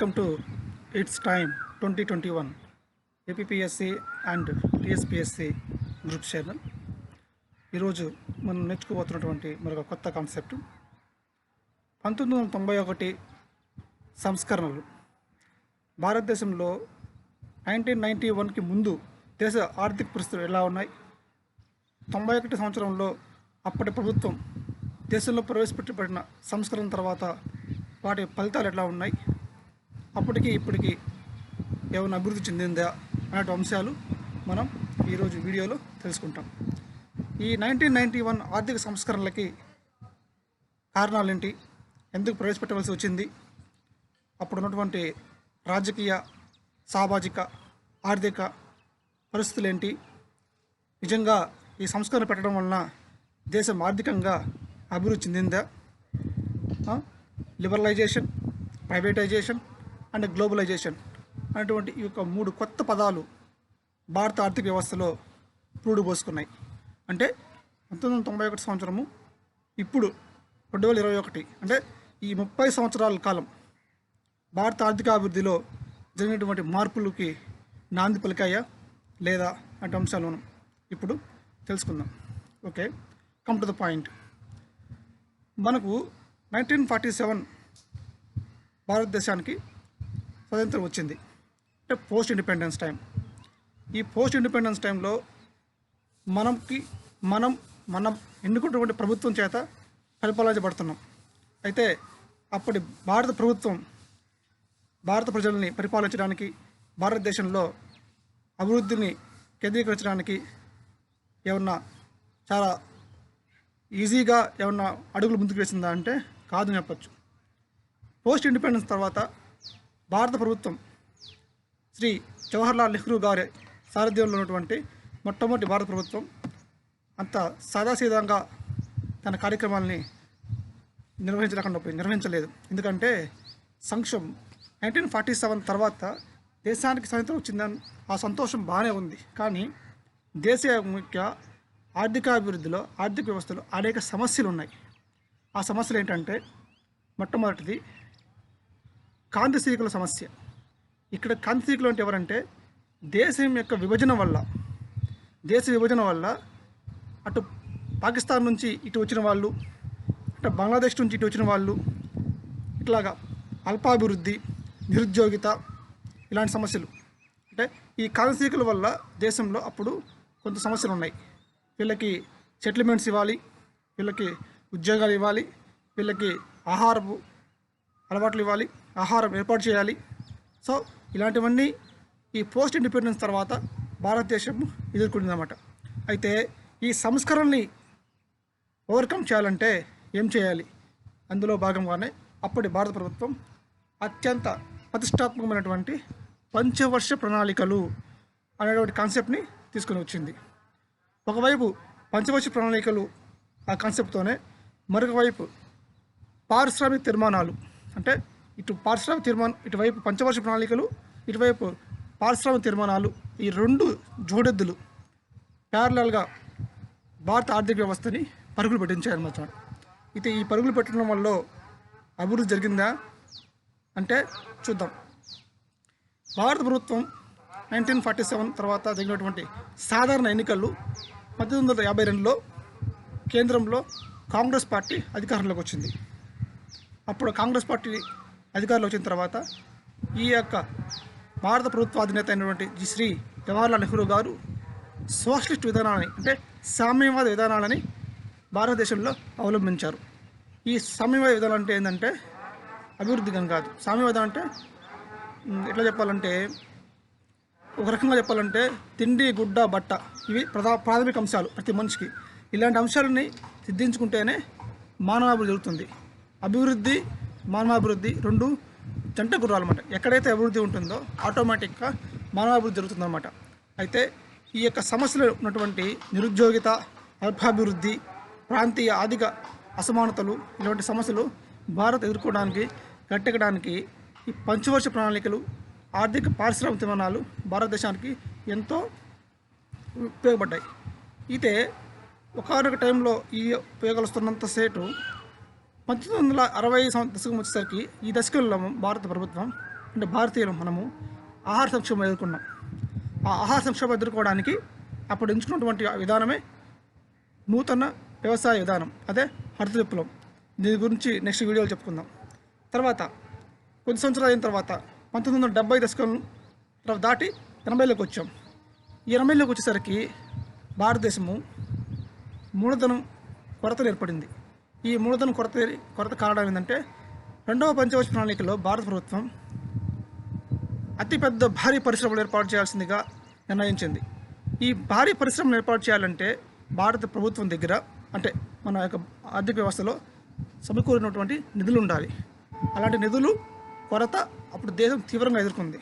Welcome to It's Time 2021 APPSC and TSPSC group channel. ఈరోజు మనం నేర్చుకోబోతున్నటువంటి మరొక కొత్త కాన్సెప్ట్ 1991 సంస్కరణలు. భారతదేశంలో 1991కి ముందు దేశ ఆర్థిక పరిస్థితులు ఎలా ఉన్నాయి, 91 సంవత్సరంలో అప్పటి ప్రభుత్వం దేశంలో ప్రవేశపెట్టబడిన సంస్కరణ తర్వాత వాటి ఫలితాలు ఎట్లా ఉన్నాయి, అప్పటికి ఇప్పటికి ఏమైనా అభివృద్ధి చెందిందా అనే అంశాలు మనం ఈరోజు వీడియోలో తెలుసుకుంటాం. ఈ 1991 ఆర్థిక సంస్కరణలకి కారణాలేంటి, ఎందుకు ప్రవేశపెట్టవలసి వచ్చింది, అప్పుడు ఉన్నటువంటి రాజకీయ, సామాజిక, ఆర్థిక పరిస్థితులు ఏంటి, నిజంగా ఈ సంస్కరణ పెట్టడం వలన దేశం ఆర్థికంగా అభివృద్ధి చెందిందా, లిబరలైజేషన్, ప్రైవేటైజేషన్ అండ్ గ్లోబలైజేషన్ అనేటువంటి ఈ యొక్క 3 కొత్త పదాలు భారత ఆర్థిక వ్యవస్థలో పురుడు పోసుకున్నాయి. అంటే 1991 సంవత్సరము ఇప్పుడు 2021, అంటే ఈ 30 సంవత్సరాల కాలం భారత ఆర్థిక అభివృద్ధిలో జరిగినటువంటి మార్పులకి నాంది పలికాయా లేదా అంటే అంశాలు మనం ఇప్పుడు తెలుసుకుందాం. Okay, come to the point. మనకు 1947 భారతదేశానికి స్వతంత్రం వచ్చింది, అంటే పోస్ట్ ఇండిపెండెన్స్ టైం. ఈ పోస్ట్ ఇండిపెండెన్స్ టైంలో మనం ఎన్నుకున్నటువంటి ప్రభుత్వం చేత పరిపాలించబడుతున్నాం. అయితే అప్పటి భారత ప్రభుత్వం భారత ప్రజల్ని పరిపాలించడానికి, భారతదేశంలో అభివృద్ధిని కేంద్రీకరించడానికి ఏమన్నా చాలా ఈజీగా ఏమన్నా అడుగులు ముందుకు వేసిందా అంటే కాదని చెప్పచ్చు. పోస్ట్ ఇండిపెండెన్స్ తర్వాత భారత ప్రభుత్వం శ్రీ జవహర్లాల్ నెహ్రూ గారి సారథ్యంలో ఉన్నటువంటి మొట్టమొదటి భారత ప్రభుత్వం అంత సాదాసీదంగా తన కార్యక్రమాలని నిర్వహించలేదు. ఎందుకంటే సంక్షోభం 1947 తర్వాత దేశానికి స్వాతంత్రం వచ్చిందని ఆ సంతోషం బాగానే ఉంది, కానీ దేశ ముఖ్య ఆర్థిక అభివృద్ధిలో, ఆర్థిక వ్యవస్థలో అనేక సమస్యలు ఉన్నాయి. ఆ సమస్యలు ఏంటంటే, మొట్టమొదటిది కాంతిసీకుల సమస్య. ఇక్కడ కాంతిసీకులు అంటే ఎవరంటే, దేశం యొక్క విభజన వల్ల అటు పాకిస్తాన్ నుంచి ఇటు వచ్చిన వాళ్ళు, అటు బంగ్లాదేశ్ నుంచి ఇటు వచ్చిన వాళ్ళు, ఇట్లాగా అల్పాభివృద్ధి, నిరుద్యోగిత, ఇలాంటి సమస్యలు. అంటే ఈ కాంతిసీకుల వల్ల దేశంలో అప్పుడు కొంత సమస్యలు ఉన్నాయి. వీళ్ళకి సెటిల్మెంట్స్ ఇవ్వాలి, వీళ్ళకి ఉద్యోగాలు ఇవ్వాలి, వీళ్ళకి ఆహారపు అలవాట్లు ఇవ్వాలి, ఆహారం ఏర్పాటు చేయాలి. సో ఇలాంటివన్నీ ఈ పోస్ట్ ఇండిపెండెన్స్ తర్వాత భారతదేశం ఎదుర్కొందన్నమాట. అయితే ఈ సంస్కరణల్ని ఓవర్కమ్ చేయాలంటే ఏం చేయాలి, అందులో భాగంగానే అప్పటి భారత ప్రభుత్వం అత్యంత ప్రతిష్టాత్మకమైనటువంటి పంచవర్ష ప్రణాళికలు అనేటువంటి కాన్సెప్ట్ని తీసుకొని వచ్చింది. ఒకవైపు పంచవర్ష ప్రణాళికలు ఆ కాన్సెప్ట్తోనే, మరొక వైపు పారిశ్రామిక తీర్మానాలు, అంటే ఇటువైపు పంచవర్ష ప్రణాళికలు, ఇటువైపు పారిశ్రామిక తీర్మానాలు, ఈ 2 జోడెద్దులు ప్యారలల్గా భారత ఆర్థిక వ్యవస్థని పరుగులు పెట్టించాయన్నమాట. అయితే ఈ పరుగులు పెట్టడం వల్ల అభివృద్ధి జరిగిందా అంటే చూద్దాం. భారత ప్రభుత్వం 1947 తర్వాత జరిగినటువంటి సాధారణ ఎన్నికల్లో 1952లో కేంద్రంలో కాంగ్రెస్ పార్టీ అధికారంలోకి వచ్చింది. అప్పుడు కాంగ్రెస్ పార్టీ అధికారంలో వచ్చిన తర్వాత ఈ యొక్క భారత ప్రభుత్వ అధినేత అయినటువంటి శ్రీ జవహర్లాల్ నెహ్రూ గారు సోషలిస్ట్ విధానాలని, అంటే సామ్యవాద విధానాలని భారతదేశంలో అవలంబించారు. ఈ సామ్యవాద విధానం అంటే ఏంటంటే అభివృద్ధిగా కాదు. సామ్యవాదం అంటే ఎట్లా చెప్పాలంటే, ఒక రకంగా చెప్పాలంటే తిండి, గుడ్డ, బట్ట, ఇవి ప్రాథమిక అంశాలు ప్రతి మనిషికి. ఇలాంటి అంశాలని సిద్ధించుకుంటేనే మానవాభివృద్ధి జరుగుతుంది. అభివృద్ధి, మానవాభివృద్ధి 2 జంట గుర్రాలు అన్నమాట. ఎక్కడైతే అభివృద్ధి ఉంటుందో ఆటోమేటిక్గా మానవాభివృద్ధి జరుగుతుందన్నమాట. అయితే ఈ యొక్క సమస్యలు ఉన్నటువంటి నిరుద్యోగిత, అల్పాభివృద్ధి, ప్రాంతీయ ఆర్థిక అసమానతలు, ఇలాంటి సమస్యలు భారత్ ఎదుర్కోవడానికి, గట్టెక్కడానికి ఈ పంచవర్ష ప్రణాళికలు, ఆర్థిక పారిశ్రామిక తీర్మానాలు భారతదేశానికి ఎంతో ఉపయోగపడ్డాయి. అయితే ఒకనొక టైంలో ఈ ఉపయోగాలు వస్తున్నంత సేటు 1960 దశకం వచ్చేసరికి, ఈ దశకంలో భారత ప్రభుత్వం అంటే భారతీయులు మనము ఆహార సంక్షోభం ఎదుర్కొన్నాం. ఆ ఆహార సంక్షోభం ఎదుర్కోవడానికి అప్పుడు ఎంచుకున్నటువంటి విధానమే నూతన వ్యవసాయ విధానం, అదే హరిత విప్లవం. దీని గురించి నెక్స్ట్ వీడియోలో చెప్పుకుందాం. తర్వాత కొద్ది సంవత్సరాలు అయిన తర్వాత 1970 దశకం తర్వాత దాటి 80లోకి వచ్చాం. ఈ 80లోకి వచ్చేసరికి భారతదేశము మూలధనం కొరత ఏర్పడింది. ఈ మూలధనం కొరత కారణం ఏంటంటే, రెండవ పంచవర్ష ప్రణాళికలో భారత ప్రభుత్వం అతిపెద్ద భారీ పరిశ్రమలు ఏర్పాటు చేయాల్సిందిగా నిర్ణయించింది. ఈ భారీ పరిశ్రమలు ఏర్పాటు చేయాలంటే భారత ప్రభుత్వం దగ్గర, అంటే మన యొక్క ఆర్థిక వ్యవస్థలో సమకూరినటువంటి నిధులు ఉండాలి. అలాంటి నిధులు కొరత అప్పుడు దేశం తీవ్రంగా ఎదుర్కొంది.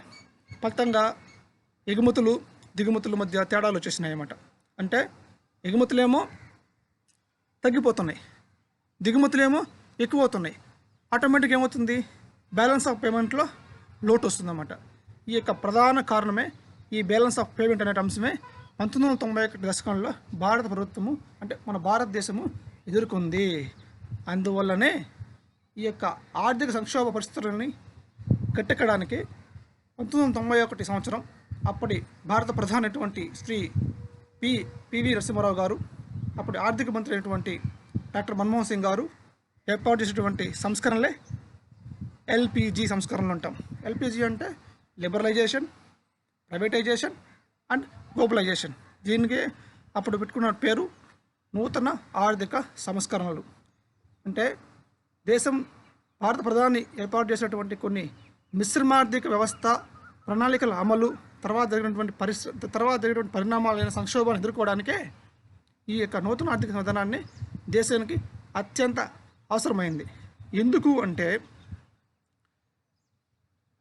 ఫలితంగా ఎగుమతులు దిగుమతుల మధ్య తేడాలు వచ్చేసినాయి అన్నమాట. అంటే ఎగుమతులేమో తగ్గిపోతున్నాయి, దిగుమతులేమో ఎక్కువ అవుతున్నాయి. ఆటోమేటిక్గా ఏమవుతుంది, బ్యాలెన్స్ ఆఫ్ పేమెంట్లో లోటు వస్తుందన్నమాట. ఈ యొక్క ప్రధాన కారణమే ఈ బ్యాలెన్స్ ఆఫ్ పేమెంట్ అనే అంశమే 1991 దశకంలో భారత ప్రభుత్వము, అంటే మన భారతదేశము ఎదుర్కొంది. అందువల్లనే ఈ యొక్క ఆర్థిక సంక్షోభ పరిస్థితులని కట్టెక్కడానికి 1991 సంవత్సరం అప్పటి భారత ప్రధాని అయినటువంటి శ్రీ పివి నరసింహారావు గారు, అప్పటి ఆర్థిక మంత్రి అయినటువంటి డాక్టర్ మన్మోహన్ సింగ్ గారు ఏర్పాటు చేసినటువంటి సంస్కరణలే ఎల్పిజి సంస్కరణలు అంటాం. ఎల్పిజి అంటే లిబరలైజేషన్, ప్రైవేటైజేషన్ అండ్ గ్లోబలైజేషన్. దీనికి అప్పుడు పెట్టుకున్న పేరు నూతన ఆర్థిక సంస్కరణలు. అంటే దేశం భారత ప్రధాని ఏర్పాటు చేసినటువంటి కొన్ని మిశ్రమార్థిక వ్యవస్థ ప్రణాళికల అమలు, తర్వాత జరిగినటువంటి పరిణామాలైన సంక్షోభాన్ని ఎదుర్కోవడానికే ఈ యొక్క నూతన ఆర్థిక విధానాన్ని దేశానికి అత్యంత అవసరమైంది. ఎందుకు అంటే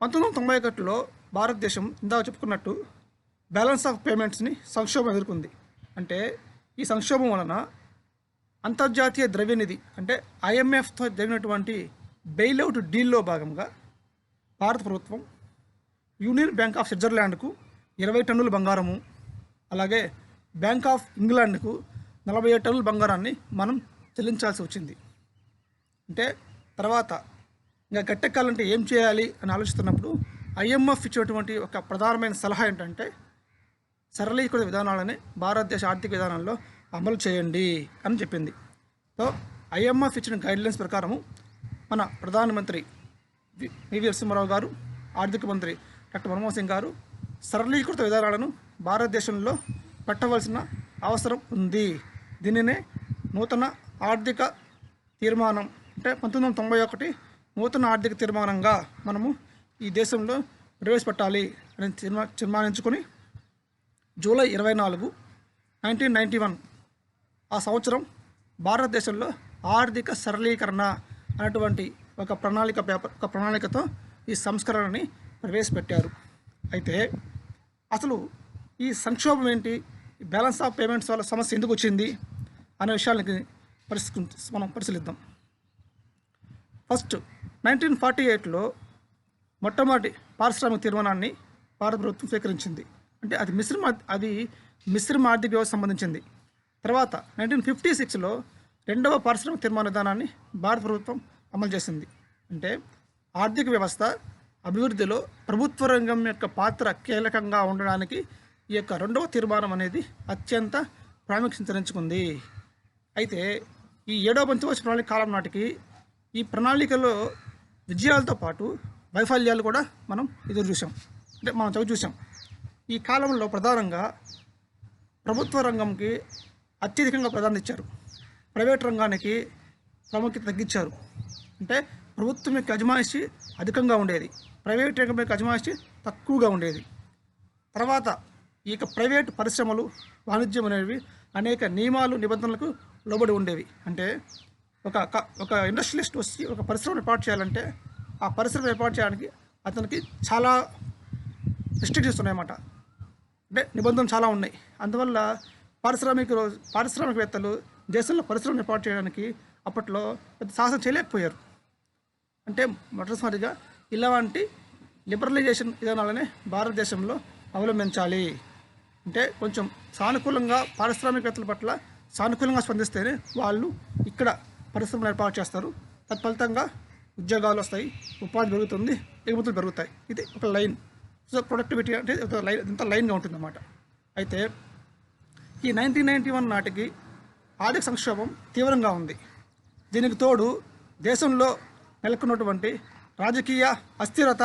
1991లో భారతదేశం ఇందాక చెప్పుకున్నట్టు బ్యాలెన్స్ ఆఫ్ పేమెంట్స్ని సంక్షోభం ఎదుర్కొంది. అంటే ఈ సంక్షోభం వలన అంతర్జాతీయ ద్రవ్యనిధి అంటే IMFతో జరిగినటువంటి బెయిల్అవుట్ డీల్లో భాగంగా భారత ప్రభుత్వం యూనియన్ బ్యాంక్ ఆఫ్ స్విట్జర్లాండ్కు 20 టన్నుల బంగారము, అలాగే బ్యాంక్ ఆఫ్ ఇంగ్లాండ్కు 47 టన్నుల బంగారాన్ని మనం చెల్లించాల్సి వచ్చింది. అంటే తర్వాత ఇంకా గట్టెక్కాలంటే ఏం చేయాలి అని ఆలోచిస్తున్నప్పుడు IMF ఇచ్చినటువంటి ఒక ప్రధానమైన సలహా ఏంటంటే, సరళీకృత విధానాలని భారతదేశ ఆర్థిక విధానంలో అమలు చేయండి అని చెప్పింది. సో IMF ఇచ్చిన గైడ్లైన్స్ ప్రకారము మన ప్రధానమంత్రి పివి నరసింహారావు గారు, ఆర్థిక మంత్రి డాక్టర్ మన్మోహన్ సింగ్ గారు సరళీకృత విధానాలను భారతదేశంలో పెట్టవలసిన అవసరం ఉంది. దీనినే నూతన ఆర్థిక తీర్మానం, అంటే 1991 నూతన ఆర్థిక తీర్మానంగా మనము ఈ దేశంలో ప్రవేశపెట్టాలి అని తీర్మానించుకొని జూలై 24, 1991 ఆ సంవత్సరం భారతదేశంలో ఆర్థిక సరళీకరణ అనేటువంటి ఒక ప్రణాళికతో ఈ సంస్కరణని ప్రవేశపెట్టారు. అయితే అసలు ఈ సంక్షోభం ఏంటి, బ్యాలెన్స్ ఆఫ్ పేమెంట్స్ వల్ల సమస్య ఎందుకు వచ్చింది అనే విషయాలకి మనం పరిశీలిద్దాం. ఫస్ట్ 1948లో మొట్టమొదటి పారిశ్రామిక తీర్మానాన్ని భారత ప్రభుత్వం స్వీకరించింది. అంటే అది మిశ్రమ ఆర్థిక వ్యవస్థ సంబంధించింది. తర్వాత 1956లో రెండవ పారిశ్రామిక తీర్మాన విధానాన్ని భారత ప్రభుత్వం అమలు చేసింది. అంటే ఆర్థిక వ్యవస్థ అభివృద్ధిలో ప్రభుత్వ రంగం యొక్క పాత్ర కీలకంగా ఉండడానికి ఈ యొక్క రెండవ తీర్మానం అనేది అత్యంత ప్రాముఖ్యతనించుకుంది. అయితే ఈ 7వ పంచవర్ష ప్రణాళిక కాలం నాటికి ఈ ప్రణాళికలో విజయాలతో పాటు వైఫల్యాలు కూడా మనం చవి చూసాం. ఈ కాలంలో ప్రధానంగా ప్రభుత్వ రంగంకి అత్యధికంగా ప్రాధాన్యత ఇచ్చారు, ప్రైవేట్ రంగానికి ప్రాముఖ్యత తగ్గించారు. అంటే ప్రభుత్వం యొక్క అజమాయిషీ అధికంగా ఉండేది, ప్రైవేట్ రంగం యొక్క అజమాయిషీ తక్కువగా ఉండేది. తర్వాత ఈ యొక్క ప్రైవేట్ పరిశ్రమలు, వాణిజ్యం అనేవి అనేక నియమాలు, నిబంధనలకు లోబడి ఉండేవి. అంటే ఒక ఇండస్ట్రియలిస్ట్ వచ్చి ఒక పరిశ్రమను ఏర్పాటు చేయాలంటే ఆ పరిశ్రమ ఏర్పాటు చేయడానికి అతనికి చాలా రిస్ట్రిక్షన్స్ ఉన్నాయన్నమాట. అంటే నిబంధనలు చాలా ఉన్నాయి. అందువల్ల పారిశ్రామికవేత్తలు దేశంలో పరిశ్రమను ఏర్పాటు చేయడానికి అప్పట్లో పెద్ద సాహసం చేయలేకపోయారు. అంటే మొట్టమొదటిగా ఇలాంటి లిబరలైజేషన్ విధానాలనే భారతదేశంలో అవలంబించాలి. అంటే కొంచెం సానుకూలంగా పారిశ్రామికవేత్తల పట్ల సానుకూలంగా స్పందిస్తేనే వాళ్ళు ఇక్కడ పరిశ్రమలు ఏర్పాటు చేస్తారు. తత్ఫలితంగా ఉద్యోగాలు వస్తాయి, ఉపాధి పెరుగుతుంది, ఎగుమతులు పెరుగుతాయి. ఇది ఒక లైన్. సో ప్రొడక్టివిటీ అంటే ఒక లైన్, ఇంత లైన్గా ఉంటుందన్నమాట. అయితే ఈ 1991 నాటికి ఆర్థిక సంక్షోభం తీవ్రంగా ఉంది. దీనికి తోడు దేశంలో నెలకొన్నటువంటి రాజకీయ అస్థిరత,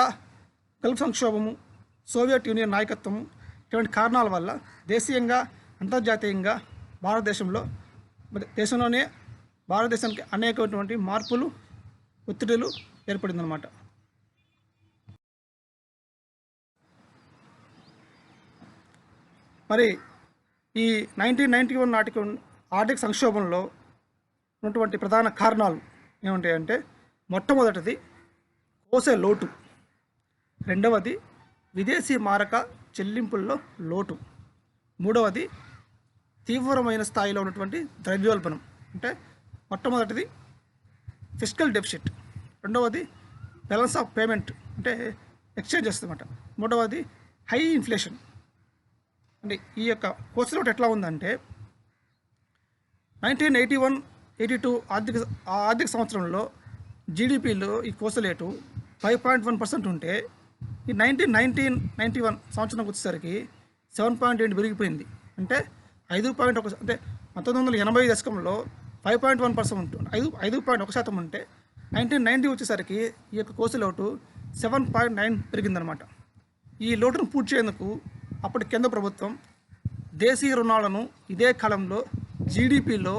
గల్ఫ్ సంక్షోభము, సోవియట్ యూనియన్ నాయకత్వం ఇటువంటి కారణాల వల్ల దేశీయంగా అంతర్జాతీయంగా దేశంలోనే భారతదేశానికి అనేకటువంటి మార్పులు, ఒత్తిడులు ఏర్పడిందనమాట. మరి ఈ 1991 నాటికి ఆర్థిక సంక్షోభంలో ఉన్నటువంటి ప్రధాన కారణాలు ఏముంటాయంటే, మొట్టమొదటిది కోసే లోటు, రెండవది విదేశీ మారక చెల్లింపుల్లో లోటు, మూడవది తీవ్రమైన స్థాయిలో ఉన్నటువంటి ద్రవ్యోల్బణం. అంటే మొట్టమొదటిది ఫిస్కల్ డెఫిసిట్, రెండవది బ్యాలెన్స్ ఆఫ్ పేమెంట్ అంటే ఎక్స్చేంజెస్ అన్నమాట, మూడవది హై ఇన్ఫ్లేషన్. అంటే ఈ యొక్క కోసలోటు ఎట్లా ఉందంటే 1981-82 ఆర్థిక సంవత్సరంలో జీడిపిలో ఈ కోసలేటు 5.1% ఉంటే ఈ 1991 సంవత్సరంకి వచ్చేసరికి 7.8 పెరిగిపోయింది. అంటే 5.1, అంటే 1980 దశకంలో 5.1% ఉంటుంది, 5.1% ఉంటే 1990 వచ్చేసరికి ఈ యొక్క కోసలోటు 7.9 పెరిగిందనమాట. ఈ లోటును పూర్తి చేసేందుకు అప్పటి కేంద్ర ప్రభుత్వం దేశీయ రుణాలను ఇదే కాలంలో జీడిపిలో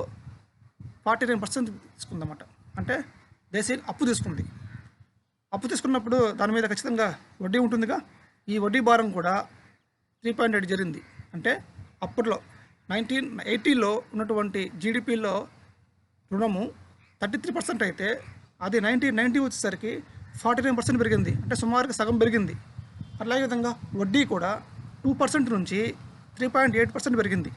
49% తీసుకుందన్నమాట. అంటే దేశీయ అప్పు తీసుకుంది. అప్పు తీసుకున్నప్పుడు దాని మీద ఖచ్చితంగా వడ్డీ ఉంటుందిగా. ఈ వడ్డీ భారం కూడా 3.8 జరిగింది. అంటే అప్పట్లో 1980లో ఉన్నటువంటి జీడిపిలో రుణము 33% అయితే అది 1990 వచ్చేసరికి 49% పెరిగింది. అంటే సుమారుగా సగం పెరిగింది. అట్లాగే విధంగా వడ్డీ కూడా 2% నుంచి 3.8% పెరిగింది.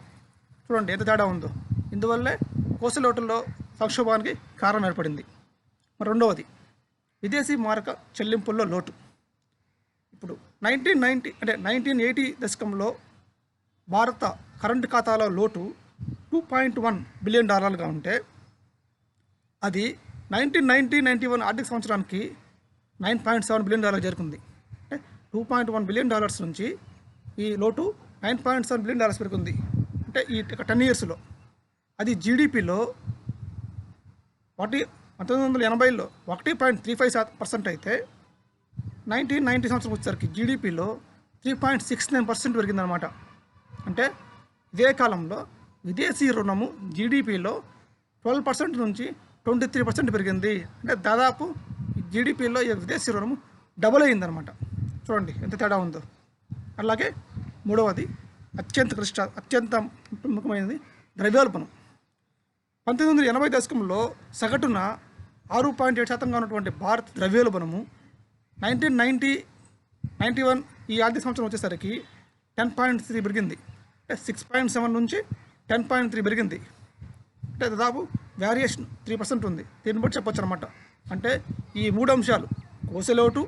చూడండి ఎంత తేడా ఉందో. ఇందువల్లే కోసలోటుల్లో సంక్షోభానికి కారణం ఏర్పడింది. మరి రెండవది విదేశీ మారక చెల్లింపుల్లో లోటు. ఇప్పుడు 1980 దశకంలో భారత కరెంటు ఖాతాలో లోటు $2.1 బిలియన్ ఉంటే అది 1990-91 ఆర్థిక సంవత్సరానికి $9.7 బిలియన్ చేరుకుంది. అంటే $2.1 బిలియన్ నుంచి ఈ లోటు $9.7 బిలియన్ పెరుగుతుంది. అంటే ఈ 10 ఇయర్స్లో అది జీడిపిలో 1980లో 1.35% అయితే 1990 సంవత్సరం వచ్చేసరికి జీడిపిలో 3.69% పెరిగిందనమాట. అంటే ఇదే కాలంలో విదేశీ రుణము జీడిపిలో 12% నుంచి 23% పెరిగింది. అంటే దాదాపు జీడిపిలో విదేశీ రుణము డబుల్ అయిందనమాట. చూడండి ఎంత తేడా ఉందో. అలాగే మూడవది అత్యంత ప్రముఖమైనది ద్రవ్యోల్బణం. 1980 దశకంలో సగటున 6.7% ఉన్నటువంటి భారత ద్రవ్యోల్బణము 1990-91 ఈ ఆర్థిక సంవత్సరం వచ్చేసరికి 10.3 పెరిగింది. అంటే 6.7 నుంచి 10.3 పెరిగింది. అంటే దాదాపు వేరియేషన్ 3% ఉంది. దీన్ని బట్టి చెప్పొచ్చు అనమాట. అంటే ఈ మూడు అంశాలు, కోసలోటు,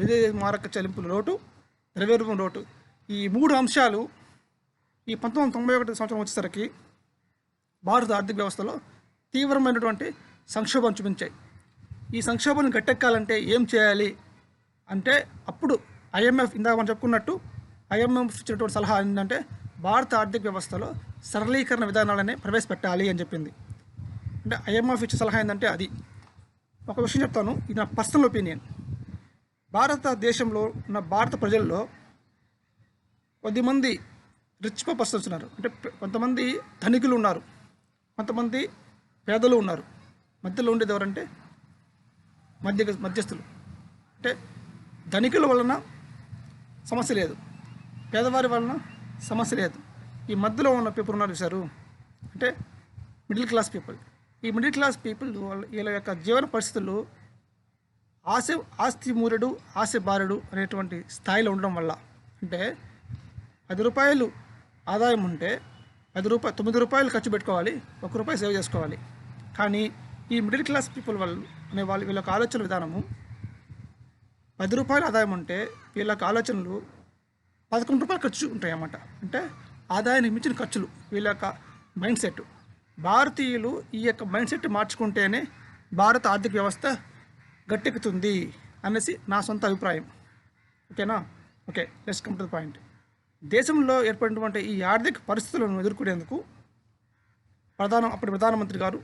విదేశీ మారక చెల్లింపుల లోటు, ద్రవ్యోల్బణం లోటు, ఈ మూడు అంశాలు ఈ 1991 సంవత్సరం వచ్చేసరికి భారత ఆర్థిక వ్యవస్థలో తీవ్రమైనటువంటి సంక్షోభం చూపించాయి. ఈ సంక్షోభాన్ని గట్టెక్కాలంటే ఏం చేయాలి అంటే అప్పుడు IMF, ఇందాక మనం చెప్పుకున్నట్టు IMF ఇచ్చినటువంటి సలహా ఏంటంటే భారత ఆర్థిక వ్యవస్థలో సరళీకరణ విధానాలనే ప్రవేశపెట్టాలి అని చెప్పింది. అంటే IMF ఇచ్చే సలహా ఏంటంటే అది. ఒక విషయం చెప్తాను, ఇది నా పర్సనల్ ఒపీనియన్. భారతదేశంలో ఉన్న భారత ప్రజల్లో కొద్దిమంది రిచ్ పర్సన్స్ ఉన్నారు. అంటే కొంతమంది ధనికులు ఉన్నారు, కొంతమంది పేదలు ఉన్నారు. మధ్యలో ఉండేది ఎవరంటే మధ్యస్థులు. అంటే ధనికుల వలన సమస్య లేదు, పేదవారి వలన సమస్య లేదు. ఈ మధ్యలో ఉన్న పీపుల్ ఉన్నారు చూసారు, అంటే మిడిల్ క్లాస్ పీపుల్. ఈ మిడిల్ క్లాస్ పీపుల్ వీళ్ళ యొక్క జీవన పరిస్థితులు ఆస్తి మూరెడు ఆశ బారెడు అనేటువంటి స్థాయిలో ఉండడం వల్ల, అంటే 10 రూపాయలు ఆదాయం ఉంటే 9 రూపాయలు ఖర్చు పెట్టుకోవాలి, 1 రూపాయి సేవ్ చేసుకోవాలి. కానీ ఈ మిడిల్ క్లాస్ పీపుల్ వీళ్ళ యొక్క ఆలోచన విధానము 10 రూపాయలు ఆదాయం ఉంటే వీళ్ళ ఆలోచనలు 11 రూపాయలు ఖర్చు ఉంటాయి అన్నమాట. అంటే ఆదాయానికి మించిన ఖర్చులు వీళ్ళ యొక్క మైండ్ సెట్. భారతీయులు ఈ యొక్క మైండ్ సెట్ మార్చుకుంటేనే భారత ఆర్థిక వ్యవస్థ గట్టెక్కుతుంది అనేసి నా సొంత అభిప్రాయం. ఓకేనా? Okay, let's come to the point. దేశంలో ఏర్పడినటువంటి ఈ ఆర్థిక పరిస్థితులను ఎదుర్కొనేందుకు అప్పటి ప్రధానమంత్రి గారు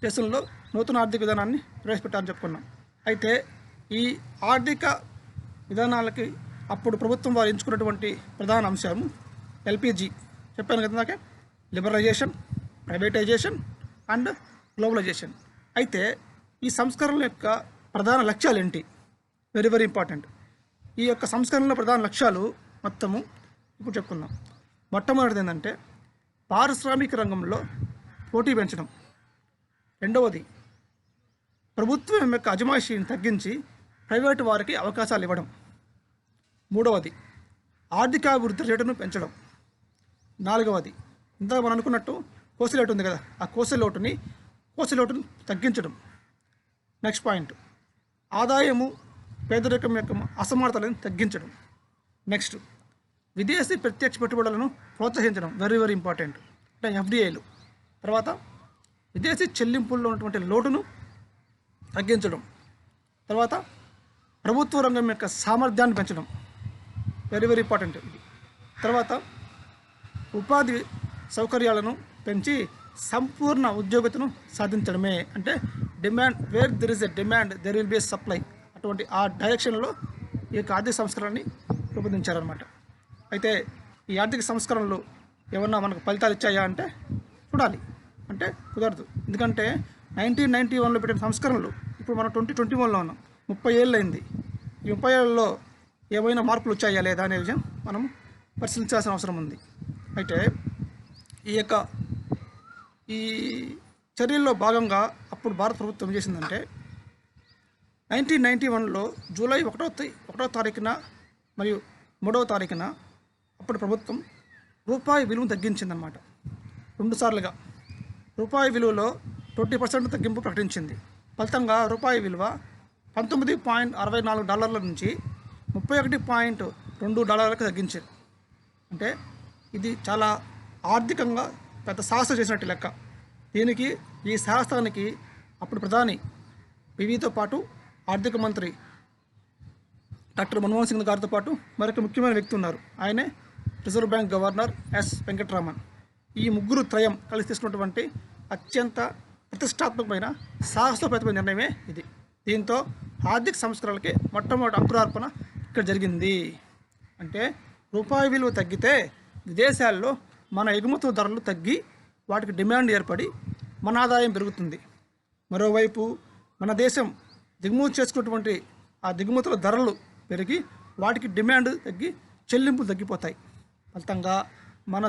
దేశంలో నూతన ఆర్థిక విధానాన్ని ప్రవేశపెట్టారని చెప్పుకున్నాం. అయితే ఈ ఆర్థిక విధానాలకి అప్పుడు ప్రభుత్వం వారు ఎంచుకున్నటువంటి ప్రధాన అంశం ఎల్పిజి. చెప్పాను కదా నాకే, లిబరలైజేషన్, ప్రైవేటైజేషన్ అండ్ గ్లోబలైజేషన్. అయితే ఈ సంస్కరణల యొక్క ప్రధాన లక్ష్యాలు ఏంటి? Very very important. ఈ యొక్క సంస్కరణల ప్రధాన లక్ష్యాలు మొత్తము ఇప్పుడు చెప్పుకుందాం. మొట్టమొదటిది ఏంటంటే పారిశ్రామిక రంగంలో పోటీ పెంచడం. రెండవది ప్రభుత్వం యొక్క అజమాయిషీని తగ్గించి ప్రైవేటు వారికి అవకాశాలు ఇవ్వడం. మూడవది ఆర్థికాభివృద్ధి రేటును పెంచడం. నాలుగవది ఇంతగా మనం అనుకున్నట్టు కోసలోటు ఉంది కదా, ఆ కోసలోటును తగ్గించడం. నెక్స్ట్ పాయింట్ ఆదాయము పేదరికం యొక్క అసమానతలను తగ్గించడం. నెక్స్ట్ విదేశీ ప్రత్యక్ష పెట్టుబడులను ప్రోత్సహించడం. వెరీ వెరీ ఇంపార్టెంట్, అంటే ఎఫ్డిఐలు. తర్వాత విదేశీ చెల్లింపుల్లో ఉన్నటువంటి లోటును తగ్గించడం. తర్వాత ప్రభుత్వ రంగం యొక్క సామర్థ్యాన్ని పెంచడం. Very very important. తర్వాత ఉపాధి సౌకర్యాలను పెంచి సంపూర్ణ ఉద్యోగతను సాధించడమే. అంటే demand, where there is a demand there will be a supply. అటువంటి ఆ డైరెక్షన్లో ఈ యొక్క ఆర్థిక సంస్కరణని రూపొందించారనమాట. అయితే ఈ ఆర్థిక సంస్కరణలు ఏమన్నా మనకు ఫలితాలు ఇచ్చాయా అంటే చూడాలి, అంటే కుదరదు. ఎందుకంటే 1991లో పెట్టిన సంస్కరణలు ఇప్పుడు మనం 2021లో ఉన్నాం. 30 ఏళ్ళు అయింది. ఈ 30 ఏళ్ళలో ఏమైనా మార్పులు వచ్చాయా లేదా అనే విషయం మనం పరిశీలించాల్సిన అవసరం ఉంది. అయితే ఈ చర్యల్లో భాగంగా అప్పుడు భారత ప్రభుత్వం చేసిందంటే 1991లో జూలై 1వ తారీఖున మరియు 3వ తారీఖున అప్పుడు ప్రభుత్వం రూపాయి విలువను తగ్గించిందనమాట. 2 సార్లుగా రూపాయి విలువలో 20% తగ్గింపు ప్రకటించింది. ఫలితంగా రూపాయి విలువ $19.64 నుంచి $31.2 తగ్గించింది. అంటే ఇది చాలా ఆర్థికంగా పెద్ద సాహసం చేసినట్టు లెక్క. ఈ సాహసానికి అప్పుడు ప్రధాని పివితో పాటు ఆర్థిక మంత్రి డాక్టర్ మన్మోహన్ సింగ్ గారితో పాటు మరొక ముఖ్యమైన వ్యక్తి ఉన్నారు. ఆయనే reserve bank governor yes Venkatraman. ఈ ముగ్గురు త్రయం కలిసి తీసుకున్నటువంటి అత్యంత ప్రతిష్టాత్మకమైన సాహసోపేతమైన నిర్ణయమే ఇది. దీంతో ఆర్థిక సంస్కరణలకి మొట్టమొదటి అంకురార్పణ ఇక్కడ జరిగింది. అంటే రూపాయి విలువ తగ్గితే విదేశాల్లో మన ఎగుమతుల ధరలు తగ్గి వాటికి డిమాండ్ ఏర్పడి మన ఆదాయం పెరుగుతుంది. మరోవైపు మన దేశం దిగుమతి చేసుకున్నటువంటి ఆ దిగుమతుల ధరలు పెరిగి వాటికి డిమాండ్ తగ్గి చెల్లింపులు తగ్గిపోతాయి. ఫలితంగా మన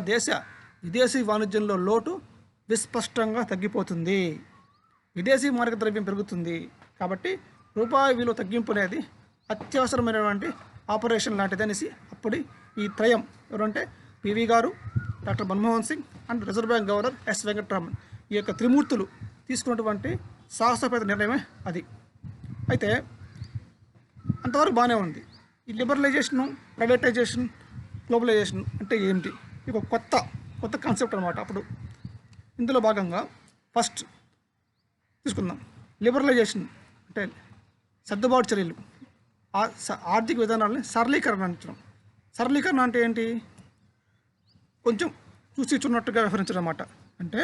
విదేశీ వాణిజ్యంలో లోటు విస్పష్టంగా తగ్గిపోతుంది. విదేశీ మారక ద్రవ్యం పెరుగుతుంది. కాబట్టి రూపాయి విలువ తగ్గింపు అనేది అత్యవసరమైనటువంటి ఆపరేషన్ లాంటిది అనేసి అప్పుడు ఈ త్రయం ఎవరంటే పివి గారు, doctor Manmohan Singh and reserve bank governor yes Venkatraman, ఈ యొక్క త్రిమూర్తులు తీసుకున్నటువంటి సాహసోపేత నిర్ణయమే అది. అయితే అంతవరకు బాగానే ఉంది. ఈ లిబరలైజేషను, ప్రైవేటైజేషన్, గ్లోబలైజేషన్ అంటే ఏమిటి? ఇది ఒక కొత్త కాన్సెప్ట్ అనమాట. అప్పుడు ఇందులో భాగంగా ఫస్ట్ తీసుకుందాం. లిబరలైజేషన్ అంటే సర్దుబాటు చర్యలు, ఆర్థిక విధానాలని సరళీకరణ అంటే ఏంటి? కొంచెం చూసిచున్నట్టుగా వ్యవహరించడం అన్నమాట. అంటే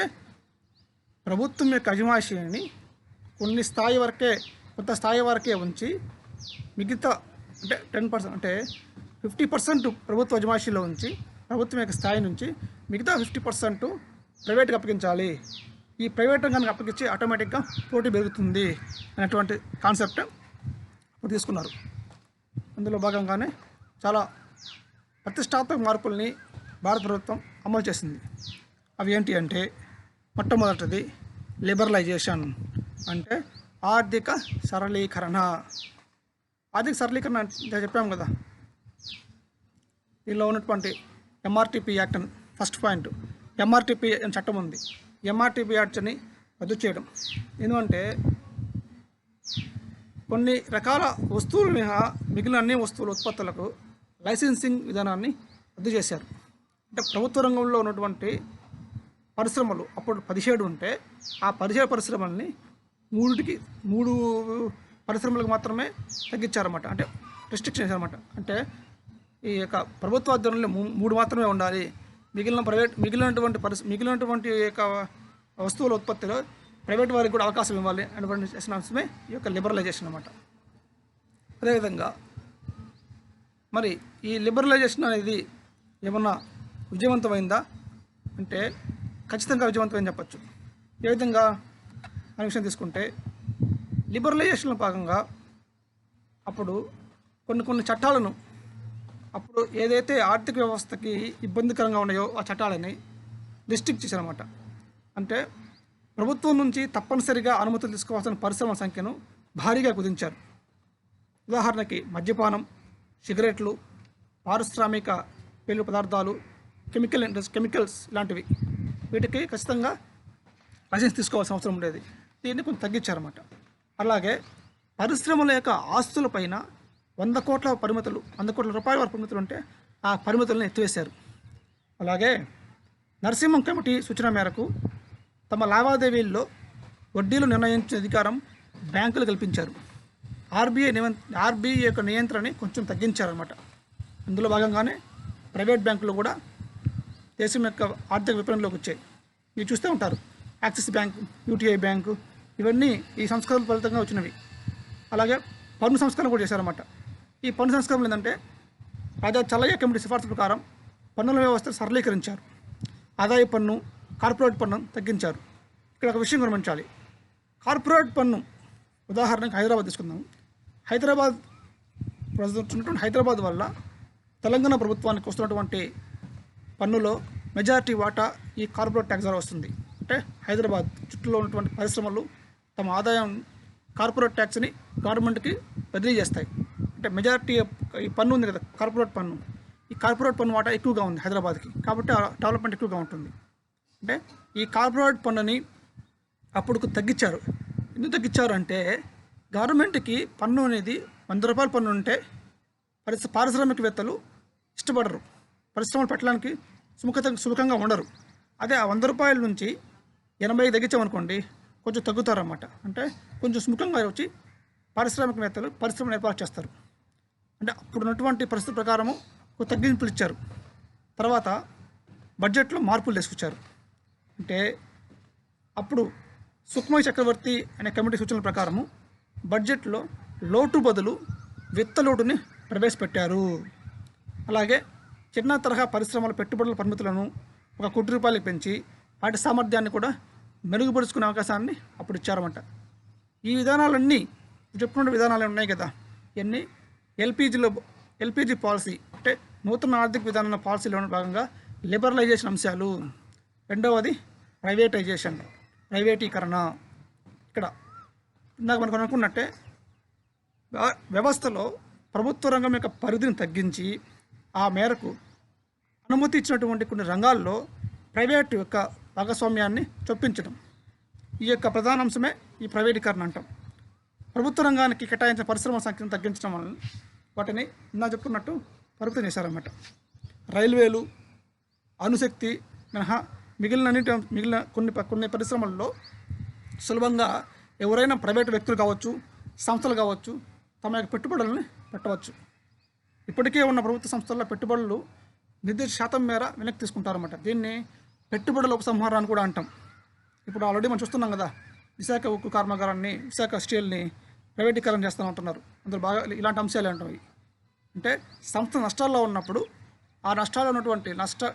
ప్రభుత్వం యొక్క అజమాయిషీని కొంత స్థాయి వరకే ఉంచి మిగతా అంటే 10% అంటే 50% ప్రభుత్వ అజమాయిషీలో ఉంచి ప్రభుత్వం యొక్క స్థాయి నుంచి మిగతా 50% ప్రైవేట్గా అప్పగించాలి. ఈ ప్రైవేట్ రంగానికి అప్పగించి ఆటోమేటిక్గా పోటీ పెరుగుతుంది అనేటువంటి కాన్సెప్ట్ ఇప్పుడు తీసుకున్నారు. అందులో భాగంగానే చాలా ప్రతిష్టాత్మక మార్పుల్ని భారత ప్రభుత్వం అమలు చేసింది. అవి ఏంటి అంటే మొట్టమొదటిది లిబరలైజేషన్, అంటే ఆర్థిక సరళీకరణ. అంటే చెప్పాము కదా, దీనిలో ఉన్నటువంటి ఎంఆర్టీపీ యాక్ట్ అని ఫస్ట్ పాయింట్. ఎంఆర్టీపీ అని చట్టం ఉంది. ఎంఆర్టీపీ యాక్ట్ని రద్దు చేయడం. ఎందుకంటే కొన్ని రకాల వస్తువులు మినహా మిగిలిన అన్ని వస్తువుల ఉత్పత్తులకు లైసెన్సింగ్ విధానాన్ని రద్దు చేశారు. అంటే ప్రభుత్వ రంగంలో ఉన్నటువంటి పరిశ్రమలు అప్పుడు 17 ఉంటే ఆ 17 పరిశ్రమల్ని మూడిటికి 3 పరిశ్రమలకు మాత్రమే తగ్గించారన్నమాట. అంటే రిస్ట్రిక్షన్ చేశారన్నమాట. అంటే ఈ యొక్క ప్రభుత్వ ఆధ్వర్యంలో 3 మాత్రమే ఉండాలి. మిగిలినటువంటి యొక్క వస్తువుల ఉత్పత్తిలో ప్రైవేట్ వారికి కూడా అవకాశం ఇవ్వాలి అనేటువంటి చేసిన అంశమే ఈ యొక్క లిబరలైజేషన్ అన్నమాట. అదేవిధంగా మరి ఈ లిబరలైజేషన్ అనేది ఏమన్నా విజయవంతమైందా అంటే ఖచ్చితంగా విజయవంతమైంది చెప్పచ్చు. ఏ విధంగా అనే విషయం తీసుకుంటే లిబరలైజేషన్లో భాగంగా అప్పుడు కొన్ని చట్టాలను అప్పుడు ఏదైతే ఆర్థిక వ్యవస్థకి ఇబ్బందికరంగా ఉన్నాయో ఆ చట్టాలని రిస్ట్రిక్ట్ చేశారన్నమాట. అంటే ప్రభుత్వం నుంచి తప్పనిసరిగా అనుమతులు తీసుకోవాల్సిన పరిశ్రమల సంఖ్యను భారీగా కుదించారు. ఉదాహరణకి మద్యపానం, సిగరెట్లు, పారిశ్రామిక పేలుడు పదార్థాలు, కెమికల్స్ లాంటివి వీటికి ఖచ్చితంగా లైసెన్స్ తీసుకోవాల్సిన అవసరం ఉండేది. దీన్ని కొంచెం తగ్గించారన్నమాట. అలాగే పరిశ్రమల యొక్క ఆస్తులపైన 100 కోట్ల రూపాయల వరకు పరిమితులు ఉంటే ఆ పరిమితులను ఎత్తివేశారు. అలాగే నరసింహం కమిటీ సూచన మేరకు తమ లావాదేవీల్లో వడ్డీలు నిర్ణయించే అధికారం బ్యాంకులు కల్పించారు. ఆర్బీఐ యొక్క నియంత్రణని కొంచెం తగ్గించారన్నమాట. అందులో భాగంగానే ప్రైవేట్ బ్యాంకులు కూడా దేశం యొక్క ఆర్థిక విపణిలోకి వచ్చాయి. మీరు చూస్తూ ఉంటారు, యాక్సిస్ బ్యాంకు, యూటీఐ బ్యాంకు, ఇవన్నీ ఈ సంస్కరణల ఫలితంగా వచ్చినవి. అలాగే పన్ను సంస్కరణ కూడా చేశారన్నమాట. ఈ పన్ను సంస్కరణలు ఏంటంటే రాజా చల్లయ్య కమిటీ సిఫార్సు ప్రకారం పన్నుల వ్యవస్థ సరళీకరించారు. ఆదాయ పన్ను, కార్పొరేట్ పన్ను తగ్గించారు. ఇక్కడ ఒక విషయం గమనించాలి. కార్పొరేట్ పన్ను ఉదాహరణకి హైదరాబాద్ తీసుకుందాం. హైదరాబాద్ వల్ల తెలంగాణ ప్రభుత్వానికి వస్తున్నటువంటి పన్నులో మెజారిటీ వాటా ఈ కార్పొరేట్ ట్యాక్స్ ద్వారా వస్తుంది. అంటే హైదరాబాద్ చుట్టూలో ఉన్నటువంటి పరిశ్రమలు తమ ఆదాయం కార్పొరేట్ ట్యాక్స్ని గవర్నమెంట్కి బదిలీ చేస్తాయి. అంటే మెజారిటీ ఈ పన్ను ఉంది కదా, కార్పొరేట్ పన్ను, ఈ కార్పొరేట్ పన్ను వాటా ఎక్కువగా ఉంది హైదరాబాద్కి, కాబట్టి డెవలప్మెంట్ ఎక్కువగా ఉంటుంది. అంటే ఈ కార్పొరేట్ పన్నుని అప్పుడు తగ్గించారు. ఎందుకు తగ్గించారు అంటే గవర్నమెంట్కి పన్ను అనేది 100 రూపాయల పన్ను ఉంటే పారిశ్రామికవేత్తలు ఇష్టపడరు, పరిశ్రమలు పెట్టడానికి సుముఖంగా ఉండరు. అదే ఆ 100 రూపాయల నుంచి 80 తగ్గించామనుకోండి, కొంచెం తగ్గుతారన్నమాట. అంటే కొంచెం సుముఖంగా వచ్చి పారిశ్రామికవేత్తలు పరిశ్రమను ఏర్పాటు చేస్తారు. అంటే అప్పుడు ఉన్నటువంటి పరిస్థితి ప్రకారము ఒక తగ్గింపులు ఇచ్చారు. తర్వాత బడ్జెట్లో మార్పులు తీసుకొచ్చారు. అంటే అప్పుడు సుఖ్మయ్ చక్రవర్తి అనే కమిటీ సూచనల ప్రకారము బడ్జెట్లో లోటు బదులు విత్త లోటుని ప్రవేశపెట్టారు. అలాగే చిన్న తరహా పరిశ్రమల పెట్టుబడుల పరిమితులను 1 కోటి రూపాయలకు పెంచి వాటి సామర్థ్యాన్ని కూడా మెరుగుపరుచుకునే అవకాశాన్ని అప్పుడు ఇచ్చారన్నమాట. ఈ విధానాలన్నీ చెప్పుకున్న విధానాలు ఉన్నాయి కదా, ఇవన్నీ ఎల్పిజి పాలసీ అంటే నూతన ఆర్థిక విధాన పాలసీలో భాగంగా లిబరలైజేషన్ అంశాలు. రెండవది ప్రైవేటీకరణ. ఇక్కడ ఇందాక మనకు అనుకున్నట్టే వ్యవస్థలో ప్రభుత్వ రంగం యొక్క పరిధిని తగ్గించి ఆ మేరకు అనుమతి ఇచ్చినటువంటి కొన్ని రంగాల్లో ప్రైవేటు యొక్క భాగస్వామ్యాన్ని చొప్పించడం, ఈ యొక్క ప్రధాన అంశమే ఈ ప్రైవేటీకరణ అంటాం. ప్రభుత్వ రంగానికి కేటాయించిన పరిశ్రమల సంఖ్యను తగ్గించడం వల్ల వాటిని ఇందా చెప్పుకున్నట్టు పరిమితం చేశారన్నమాట. రైల్వేలు, అణుశక్తి మినహా మిగిలిన కొన్ని పరిశ్రమల్లో సులభంగా ఎవరైనా ప్రైవేటు వ్యక్తులు కావచ్చు, సంస్థలు కావచ్చు, తమ యొక్క పెట్టుబడులను పెట్టవచ్చు. ఇప్పటికే ఉన్న ప్రభుత్వ సంస్థల్లో పెట్టుబడులు నిర్దిష్ట శాతం మేర వెనక్కి తీసుకుంటారన్నమాట. దీన్ని పెట్టుబడుల ఉపసంహారం అని కూడా అంటాం. ఇప్పుడు ఆల్రెడీ మనం చూస్తున్నాం కదా, విశాఖ ఉక్కు కర్మాగారాన్ని, విశాఖ స్టీల్ని ప్రైవేటీకరణ చేస్తూ ఉంటున్నారు. అందులో బాగా ఇలాంటి అంశాలు ఉంటాయి. అంటే సంస్థ నష్టాల్లో ఉన్నప్పుడు ఆ నష్టాల్లో ఉన్నటువంటి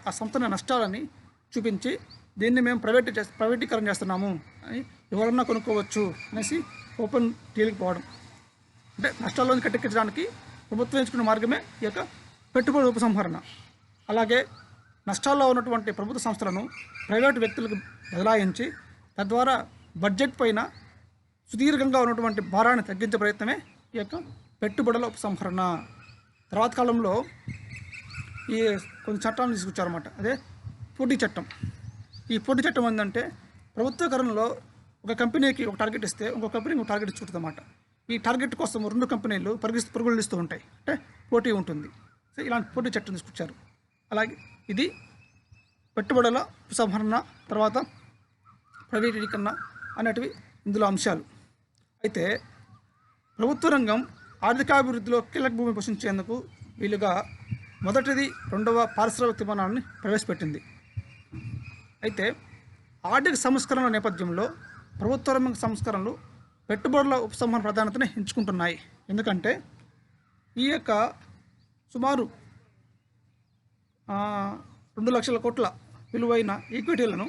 ఆ సంస్థ నష్టాలని చూపించి దీన్ని మేము ప్రైవేటీకరణ చేస్తున్నాము అని ఎవరన్నా కొనుక్కోవచ్చు అనేసి ఓపెన్ డీల్కి పోవడం. అంటే నష్టాల్లోని కట్టెక్కించడానికి ప్రభుత్వం ఎంచుకున్న మార్గమే ఈ యొక్క పెట్టుబడి ఉపసంహరణ. అలాగే నష్టాల్లో ఉన్నటువంటి ప్రభుత్వ సంస్థలను ప్రైవేటు వ్యక్తులకు బదలాయించి తద్వారా బడ్జెట్ పైన సుదీర్ఘంగా ఉన్నటువంటి భారాన్ని తగ్గించే ప్రయత్నమే ఈ యొక్క పెట్టుబడుల ఉపసంహరణ. తర్వాత కాలంలో ఈ కొన్ని చట్టాలను తీసుకొచ్చారన్నమాట. అదే పోటీ చట్టం. ఈ పోటీ చట్టం ఏంటంటే ప్రభుత్వకరణలో ఒక కంపెనీకి ఒక టార్గెట్ ఇస్తే ఇంకొక కంపెనీకి ఒక టార్గెట్ ఇచ్చుకుంటుంది అన్నమాట. ఈ టార్గెట్ కోసం 2 కంపెనీలు పరుగులు ఇస్తూ ఉంటాయి, అంటే పోటీ ఉంటుంది. సో ఇలాంటి పోటీ చట్టం తీసుకొచ్చారు. అలాగే ఇది పెట్టుబడుల ఉపసంహరణ, తర్వాత ప్రైవేటీకరణ అనేటివి ఇందులో అంశాలు. అయితే ప్రభుత్వ రంగం ఆర్థికాభివృద్ధిలో కీలక భూమి పోషించేందుకు వీలుగా మొదటిది రెండవ పారిశ్రామిక విధానాన్ని ప్రవేశపెట్టింది. అయితే ఆర్థిక సంస్కరణల నేపథ్యంలో ప్రభుత్వ రంగ సంస్కరణలు పెట్టుబడుల ఉపసంహరణ ప్రాధాన్యతని ఎంచుకుంటున్నాయి. ఎందుకంటే ఈ యొక్క సుమారు 2 లక్షల కోట్ల విలువైన ఈక్విటీలను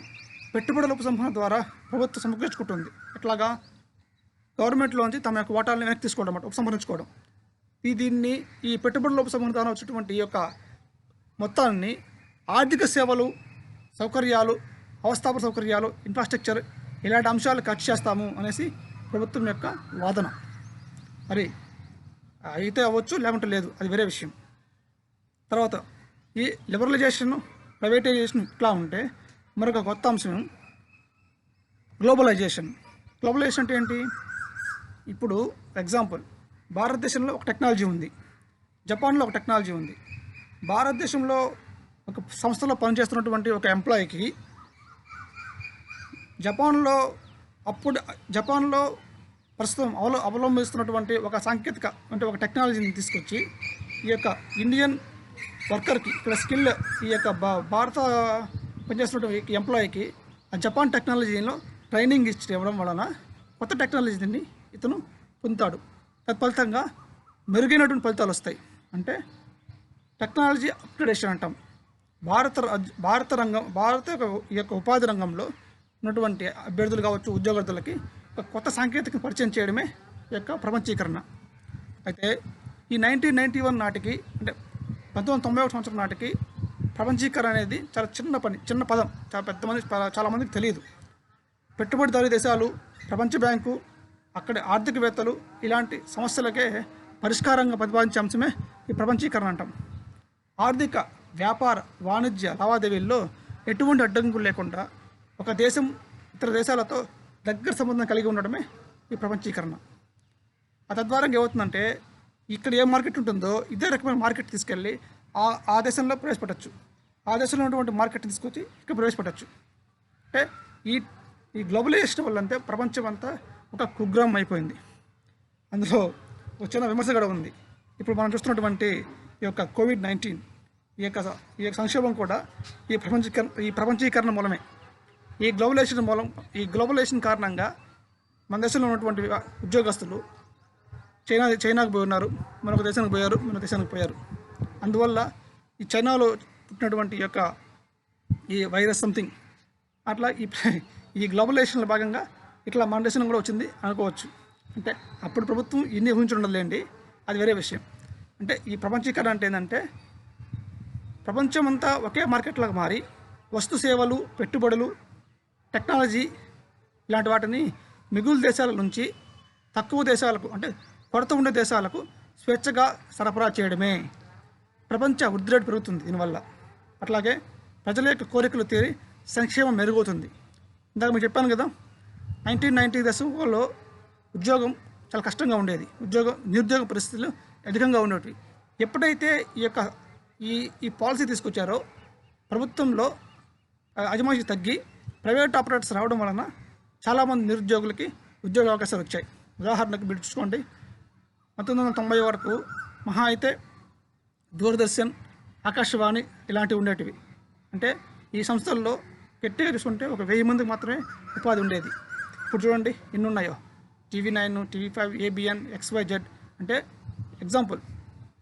పెట్టుబడుల ఉపసంహరణ ద్వారా ప్రభుత్వం సమకూర్చుకుంటుంది. ఎట్లాగా గవర్నమెంట్లోంచి తమ యొక్క వాటాలను వెనక్కి తీసుకోవడం అన్నమాట, ఉపసంహరించుకోవడం. దీన్ని ఈ పెట్టుబడుల ఉపసంహరణ ద్వారా వచ్చేటువంటి ఈ యొక్క మొత్తాన్ని ఆర్థిక సేవలు, సౌకర్యాలు, అవస్థాపన సౌకర్యాలు, ఇన్ఫ్రాస్ట్రక్చర్ ఇలాంటి అంశాలు ఖర్చు చేస్తాము అనేసి ప్రభుత్వం యొక్క వాదన. మరి అయితే అవ్వచ్చు, లేకుంటే లేదు, అది వేరే విషయం. తర్వాత ఈ లిబరలైజేషన్, ప్రైవేటైజేషన్ ఇట్లా ఉంటే మరొక కొత్త అంశం గ్లోబలైజేషన్. గ్లోబలైజేషన్ అంటే ఏంటి? ఇప్పుడు ఎగ్జాంపుల్, భారతదేశంలో ఒక టెక్నాలజీ ఉంది, జపాన్లో ఒక టెక్నాలజీ ఉంది. భారతదేశంలో ఒక సంస్థలో పనిచేస్తున్నటువంటి ఒక ఎంప్లాయీకి జపాన్లో ప్రస్తుతం అవలంబిస్తున్నటువంటి ఒక సాంకేతిక అంటే ఒక టెక్నాలజీని తీసుకొచ్చి ఈ యొక్క ఇండియన్ వర్కర్కి ఇక్కడ స్కిల్ ఈ యొక్క భారత పనిచేస్తున్నటువంటి ఎంప్లాయీకి ఆ జపాన్ టెక్నాలజీలో ట్రైనింగ్ ఇవ్వడం వలన కొత్త టెక్నాలజీని ఇతను పొందుతాడు. తత్ఫలితంగా మెరుగైనటువంటి ఫలితాలు వస్తాయి. అంటే టెక్నాలజీ అప్గ్రేడేషన్ అంటాం. భారత ఈ యొక్క ఉపాధి రంగంలో ఉన్నటువంటి అభ్యర్థులు కావచ్చు, ఉద్యోగార్థులకి ఒక కొత్త సాంకేతిక పరిచయం చేయడమే ఈ యొక్క ప్రపంచీకరణ. అయితే ఈ 1991 నాటికి అంటే 1991 సంవత్సరం నాటికి ప్రపంచీకరణ అనేది చాలా చిన్న పదం, చాలామందికి తెలియదు. పెట్టుబడిదారీ దేశాలు, ప్రపంచ బ్యాంకు, అక్కడి ఆర్థికవేత్తలు ఇలాంటి సమస్యలకే పరిష్కారంగా ప్రతిపాదించే అంశమే ఈ ప్రపంచీకరణ అంటాం. ఆర్థిక, వ్యాపార, వాణిజ్య లావాదేవీల్లో ఎటువంటి అడ్డంకులు లేకుండా ఒక దేశం ఇతర దేశాలతో దగ్గర సంబంధం కలిగి ఉండడమే ఈ ప్రపంచీకరణ. తద్వారా ఏమవుతుందంటే ఇక్కడ ఏ మార్కెట్ ఉంటుందో ఇదే రకమైన మార్కెట్ తీసుకెళ్ళి ఆ దేశంలో ప్రవేశపెట్టచ్చు, ఆ దేశంలో ఉన్నటువంటి మార్కెట్ తీసుకొచ్చి ఇక్కడ ప్రవేశపెట్టచ్చు. అంటే ఈ గ్లోబలైజేషన్ వల్ల అంతే ప్రపంచం అంతా ఒక కుగ్రామం అయిపోయింది. అందులో ఒక చిన్న విమర్శ కూడా ఉంది. ఇప్పుడు మనం చూస్తున్నటువంటి ఈ యొక్క COVID-19 ఈ యొక్క సంక్షోభం కూడా ఈ ప్రపంచీకరణ మూలమే. ఈ గ్లోబలైజేషన్ కారణంగా మన దేశంలో ఉన్నటువంటి ఉద్యోగస్తులు చైనాకు పోయి ఉన్నారు, మరొక దేశానికి పోయారు. అందువల్ల ఈ చైనాలో పుట్టినటువంటి ఈ వైరస్ సంథింగ్ అట్లా ఈ గ్లోబలైజేషన్లో భాగంగా ఇట్లా మన దేశం కూడా వచ్చింది అనుకోవచ్చు. అంటే అప్పుడు ప్రభుత్వం ఇన్ని ఊహించి ఉండదులేండి, అది వేరే విషయం. అంటే ఈ ప్రపంచీకరణ అంటే ఏంటంటే ప్రపంచం అంతా ఒకే మార్కెట్లాగా మారి వస్తు సేవలు, పెట్టుబడులు, టెక్నాలజీ ఇలాంటి వాటిని మిగులు దేశాల నుంచి తక్కువ దేశాలకు అంటే కొరత ఉండే దేశాలకు స్వేచ్ఛగా సరఫరా చేయడమే. ప్రపంచ వృద్ధి రేటు పెరుగుతుంది దీనివల్ల. అట్లాగే ప్రజల యొక్క కోరికలు తీరి సంక్షేమం మెరుగవుతుంది. ఇందాక మీకు చెప్పాను కదా, 1990 దశకంలో ఉద్యోగం చాలా కష్టంగా ఉండేది, నిరుద్యోగ పరిస్థితులు అధికంగా ఉండేవి. ఎప్పుడైతే ఈ పాలసీ తీసుకొచ్చారో ప్రభుత్వంలో అజమాయిషీ తగ్గి ప్రైవేట్ ఆపరేటర్స్ రావడం వలన చాలామంది నిరుద్యోగులకి ఉద్యోగ అవకాశాలు వచ్చాయి. ఉదాహరణకు మీరు చూసుకోండి, 1990 వరకు మహా అయితే దూరదర్శన్, ఆకాశవాణి ఇలాంటివి ఉండేటివి. అంటే ఈ సంస్థల్లో గట్టిగా చూసుకుంటే ఒక 1000 మందికి మాత్రమే ఉపాధి ఉండేది. ఇప్పుడు చూడండి ఎన్ని ఉన్నాయో, TV9, TV5, ABN, XYZ. అంటే ఎగ్జాంపుల్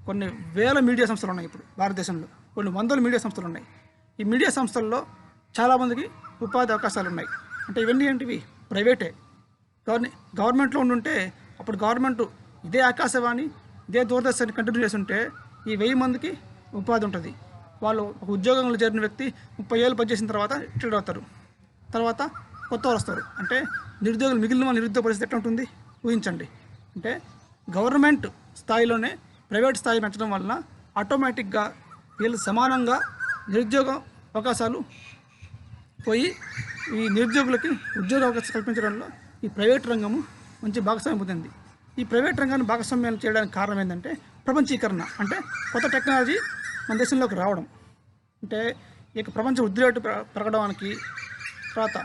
కొన్ని వేల మీడియా సంస్థలు ఉన్నాయి ఇప్పుడు భారతదేశంలో, కొన్ని వందల మీడియా సంస్థలు ఉన్నాయి. ఈ మీడియా సంస్థల్లో చాలామందికి ఉపాధి అవకాశాలు ఉన్నాయి. అంటే ఇవన్నీ ఏంటివి? ప్రైవేటే. గవర్నమెంట్లో ఉండుంటే అప్పుడు గవర్నమెంట్ ఇదే ఆకాశవాణి, ఇదే దూరదర్శన్ కంటిన్యూ చేస్తుంటే ఈ 1000 మందికి ఉపాధి ఉంటుంది. వాళ్ళు ఒక ఉద్యోగంలో చేరిన వ్యక్తి 30 ఏళ్ళు పనిచేసిన తర్వాత రిటైర్డ్ అవుతారు. తర్వాత కొత్త వాళ్ళు వస్తారు. అంటే మిగిలిన నిరుద్యోగ పరిస్థితి ఎట్లా ఉంటుంది ఊహించండి. అంటే గవర్నమెంట్ స్థాయిలోనే ప్రైవేట్ స్థాయి పెంచడం వలన ఆటోమేటిక్గా వీళ్ళు సమానంగా నిరుద్యోగ అవకాశాలు పోయి ఈ నిరుద్యోగులకి ఉద్యోగ అవకాశాలు కల్పించడంలో ఈ ప్రైవేట్ రంగము మంచి భాగస్వామ్యం పొందింది. ఈ ప్రైవేట్ రంగాన్ని భాగస్వామ్యం చేయడానికి కారణం ఏంటంటే ప్రపంచీకరణ. అంటే కొత్త టెక్నాలజీ మన దేశంలోకి రావడం. అంటే ఈ ప్రపంచ వృద్ధి రేటు పెరగడానికి, తర్వాత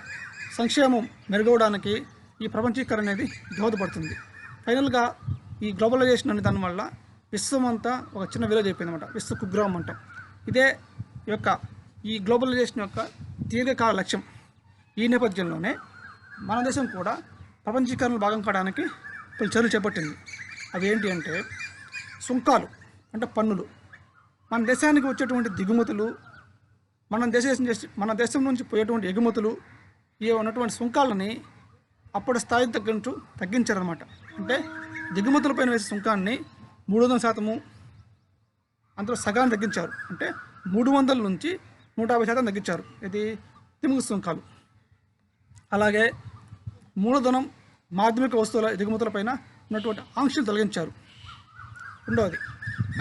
సంక్షేమం మెరుగవడానికి ఈ ప్రపంచీకరణ అనేది దోహదపడుతుంది. ఫైనల్గా ఈ గ్లోబలైజేషన్ అనే దానివల్ల విశ్వం అంతా ఒక చిన్న విలేజ్ అయిపోయింది అనమాట. విశ్వ కుగ్రామం అంటాం. ఇదే యొక్క ఈ గ్లోబలైజేషన్ యొక్క దీర్ఘకాల లక్ష్యం. ఈ నేపథ్యంలోనే మన దేశం కూడా ప్రపంచీకరణలో భాగం కావడానికి పలు చర్యలు చేపట్టింది. అవి ఏంటి అంటే సుంకాలు, అంటే పన్నులు. మన దేశానికి వచ్చేటువంటి దిగుమతులు, మన దేశం నుంచి పోయేటువంటి ఎగుమతులు, ఈ ఉన్నటువంటి సుంకాలని అప్పటి స్థాయి తగ్గించారనమాట. అంటే దిగుమతులపైన వేసే సుంకాన్ని 300%, అందులో సగాన్ని తగ్గించారు. అంటే 300 నుంచి 150% తగ్గించారు. ఇది దిగుమతి సుంకాలు. అలాగే మూలధనం, మాధ్యమిక వస్తువుల దిగుమతులపైన ఉన్నటువంటి ఆంక్షలు తొలగించారు. రెండవది,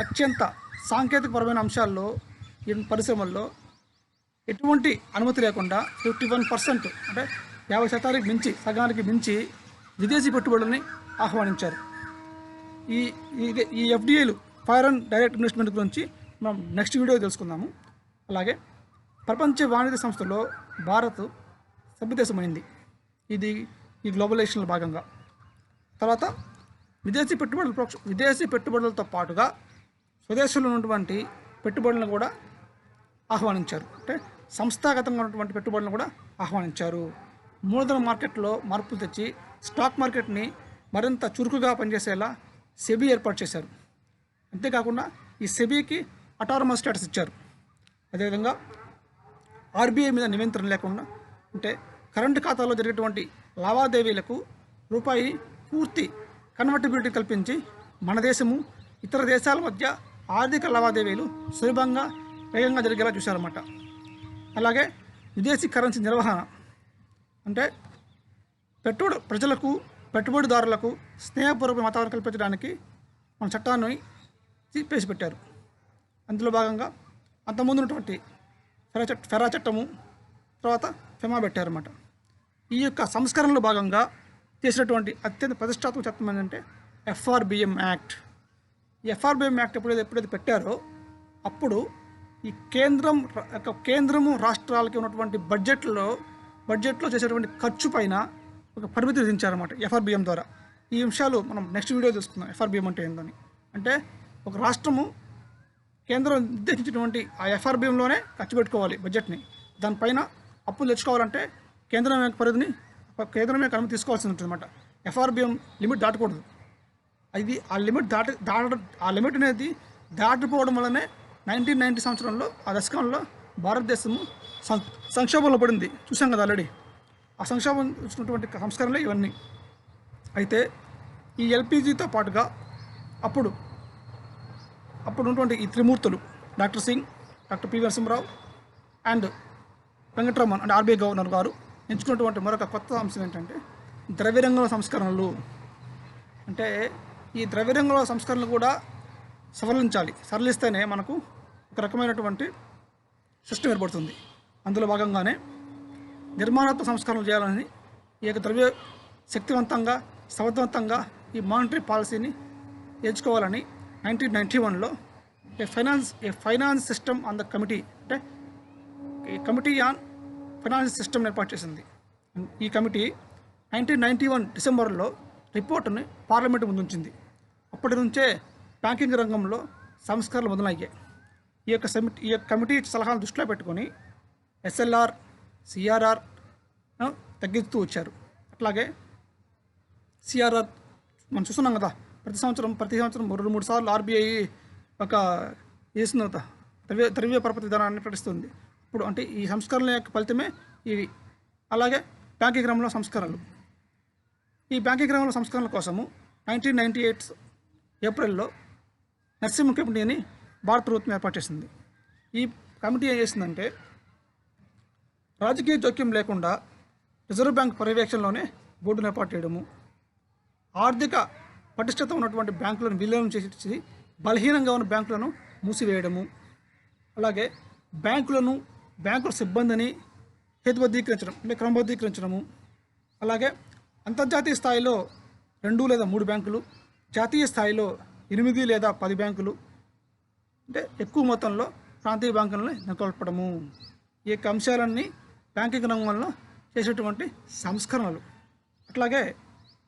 అత్యంత సాంకేతికపరమైన అంశాల్లో ఈ పరిశ్రమల్లో ఎటువంటి అనుమతి లేకుండా 51%, అంటే 50% మించి, సగానికి మించి విదేశీ పెట్టుబడులని ఆహ్వానించారు. ఈ ఎఫ్డిఐలు, ఫారెన్ డైరెక్ట్ ఇన్వెస్ట్మెంట్ గురించి మనం నెక్స్ట్ వీడియో తెలుసుకుందాము. అలాగే ప్రపంచ వాణిజ్య సంస్థలో భారత్ సభ్యదేశమైంది. ఇది ఈ గ్లోబలైజేషన్లో భాగంగా. తర్వాత విదేశీ పెట్టుబడులతో పాటుగా స్వదేశంలో ఉన్నటువంటి పెట్టుబడులను కూడా ఆహ్వానించారు. అంటే సంస్థాగతంగా ఉన్నటువంటి పెట్టుబడులను కూడా ఆహ్వానించారు. మూలధన మార్కెట్లో మార్పులు తెచ్చి స్టాక్ మార్కెట్ని మరింత చురుకుగా పనిచేసేలా సెబీ ఏర్పాటు చేశారు. అంతేకాకుండా ఈ సెబీకి అటానమస్ స్టేటస్ ఇచ్చారు. అదేవిధంగా ఆర్బీఐ మీద నియంత్రణ లేకుండా, అంటే కరెంటు ఖాతాలో జరిగేటువంటి లావాదేవీలకు రూపాయి పూర్తి కన్వర్టబిలిటీ కల్పించి మన దేశము ఇతర దేశాల మధ్య ఆర్థిక లావాదేవీలు సులభంగా, వేగంగా జరిగేలా చూశారన్నమాట. అలాగే విదేశీ కరెన్సీ నిర్వహణ, అంటే ప్రజలకు, పెట్టుబడిదారులకు స్నేహపూర్వక వాతావరణం కల్పించడానికి మన చట్టాన్ని ప్రవేశపెట్టారు. అందులో భాగంగా అంతకుముందు ఉన్నటువంటి ఫెరా చట్టము, తర్వాత ఫెమా పెట్టారన్నమాట. ఈ యొక్క సంస్కరణలో భాగంగా చేసినటువంటి అత్యంత ప్రతిష్టాత్మక చట్టం ఏంటంటే ఎఫ్ఆర్బిఎం యాక్ట్. ఈ ఎఫ్ఆర్బిఎం యాక్ట్ ఎప్పుడైతే పెట్టారో అప్పుడు ఈ కేంద్రము రాష్ట్రాలకి ఉన్నటువంటి బడ్జెట్లో చేసేటువంటి ఖర్చు పైన ఒక పరిమితి విధించారన్నమాట ఎఫ్ఆర్బిఎం ద్వారా. ఈ అంశాలు మనం నెక్స్ట్ వీడియో చూసుకుందాం. ఎఫ్ఆర్బిఎం అంటే ఏందని. అంటే ఒక రాష్ట్రము కేంద్రం నిర్దేశించినటువంటి ఆ ఎఫ్ఆర్బిఎంలోనే ఖర్చు పెట్టుకోవాలి బడ్జెట్ని. దానిపైన అప్పులు తెచ్చుకోవాలంటే కేంద్రం యొక్క అనుమతి తీసుకోవాల్సి ఉంటుంది అన్నమాట. ఎఫ్ఆర్బిఎం లిమిట్ దాటకూడదు. అది ఆ లిమిట్ అనేది దాటిపోవడం వల్లనే 1990 సంవత్సరంలో, ఆ దశకంలో భారతదేశము సంక్షోభంలో పడింది. చూసాం కదా ఆల్రెడీ. ఆ సంక్షోభం వచ్చినటువంటి సంస్కరణలే ఇవన్నీ. అయితే ఈ ఎల్పిజితో పాటుగా అప్పుడు ఉన్నటువంటి ఈ త్రిమూర్తులు, doctor Singh, doctor P Narasimha Rao and Venkataraman, అంటే ఆర్బీఐ గవర్నర్ గారు ఎంచుకున్నటువంటి మరొక కొత్త అంశం ఏంటంటే ద్రవ్యరంగంలో సంస్కరణలు. అంటే ఈ ద్రవ్యరంగంలో సంస్కరణలు కూడా సరళిస్తేనే మనకు ఒక రకమైనటువంటి సిస్టమ్ ఏర్పడుతుంది. అందులో భాగంగానే నిర్మాణాత్మక సంస్కరణలు చేయాలని, ఈ యొక్క ద్రవ్య శక్తివంతంగా, సమర్థవంతంగా ఈ మానిటరీ పాలసీని ఎంచుకోవాలని 1991లో finance system on the committee, అంటే కమిటీ ఆన్ ఫైనాన్స్ సిస్టమ్ ఏర్పాటు చేసింది. ఈ కమిటీ 1991 డిసెంబర్లో రిపోర్టుని పార్లమెంటు ముందుంచింది. అప్పటి నుంచే బ్యాంకింగ్ రంగంలో సంస్కరణలు మొదలయ్యాయి. ఈ యొక్క కమిటీ సలహాలను దృష్టిలో పెట్టుకొని ఎస్ఎల్ఆర్, సిఆర్ఆర్ తగ్గిస్తూ వచ్చారు. అట్లాగే సిఆర్ఆర్ మనం చూస్తున్నాం కదా, ప్రతి సంవత్సరం 2-3 సార్లు ఆర్బీఐ ఒక వేసిన ద్రవ్య పరపతి విధానాన్ని ప్రకటిస్తుంది. ఇప్పుడు అంటే ఈ సంస్కరణల యొక్క ఫలితమే ఇవి. అలాగే బ్యాంకింగ్ రంగంలో సంస్కరణలు. ఈ బ్యాంకింగ్ రంగంలో సంస్కరణల కోసము 1998 ఏప్రిల్లో నరసింహ కమిటీని భారత ప్రభుత్వం ఏర్పాటు చేసింది. ఈ కమిటీ ఏం చేసిందంటే రాజకీయ జోక్యం లేకుండా రిజర్వ్ బ్యాంక్ పర్యవేక్షణలోనే బోర్డును ఏర్పాటు చేయడము, ఆర్థిక పటిష్టత ఉన్నటువంటి బ్యాంకులను విలీనం చేసి బలహీనంగా ఉన్న బ్యాంకులను మూసివేయడము, అలాగే బ్యాంకుల సిబ్బందిని హేతుబద్ధీకరించడం, అంటే క్రమబద్ధీకరించడము, అలాగే అంతర్జాతీయ స్థాయిలో 2 లేదా 3 బ్యాంకులు, జాతీయ స్థాయిలో 8 లేదా 10 బ్యాంకులు, అంటే ఎక్కువ మొత్తంలో ప్రాంతీయ బ్యాంకులను నెలకొల్పడము. ఈ యొక్క అంశాలన్నీ బ్యాంకింగ్ రంగంలో చేసేటువంటి సంస్కరణలు. అట్లాగే